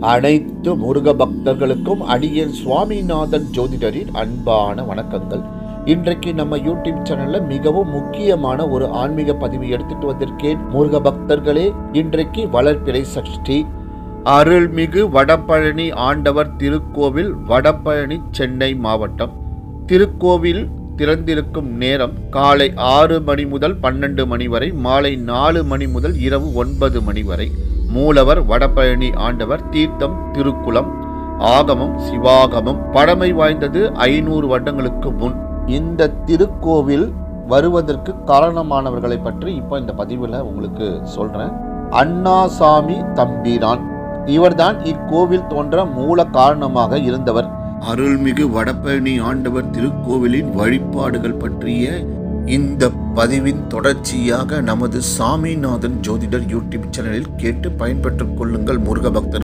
அனைத்து முருக பக்தர்களுக்கும் அடியேன் சுவாமிநாதன் ஜோதிடரின் அன்பான வணக்கங்கள். இன்றைக்கு நம்ம யூடியூப் சேனல்ல மிகவும் முக்கியமான ஒரு ஆன்மீக பதிவு எடுத்துட்டு வந்திருக்கேன். முருக பக்தர்களே, இன்றைக்கு வளர்பிறை சஷ்டி, அருள்மிகு வடபழனி ஆண்டவர் திருக்கோவில், வடபழனி, சென்னை மாவட்டம். திருக்கோவில் திறந்திருக்கும் நேரம் காலை 6 மணி முதல் 12 மணி வரை, மாலை 4 மணி முதல் இரவு 9 மணி வரை. மூலவர் வடபழனி ஆண்டவர், தீர்த்தம் திருக்குளம், ஆகமம் சிவாகமம். பழமை வாய்ந்தது 500 வருடங்களுக்கு முன். இந்த திருக்கோவில் வருவதற்கு காரணமானவர்களை பற்றி இப்போ இந்த பதிவில் உங்களுக்கு சொல்றேன். அண்ணாசாமி தம்பிரான், இவர்தான் இக்கோவில் தோன்ற மூல காரணமாக இருந்தவர். அருள்மிகு வடபழனி ஆண்டவர் திருக்கோவிலின் வழிபாடுகள் பற்றிய இந்த பதிவின் தொடர்ச்சியாக நமது சாமிநாதன் ஜோதிடர் யூடியூப் சேனலில் கேட்டு பயன்பெற்றுக் கொள்ளுங்கள் முருக பக்தர்.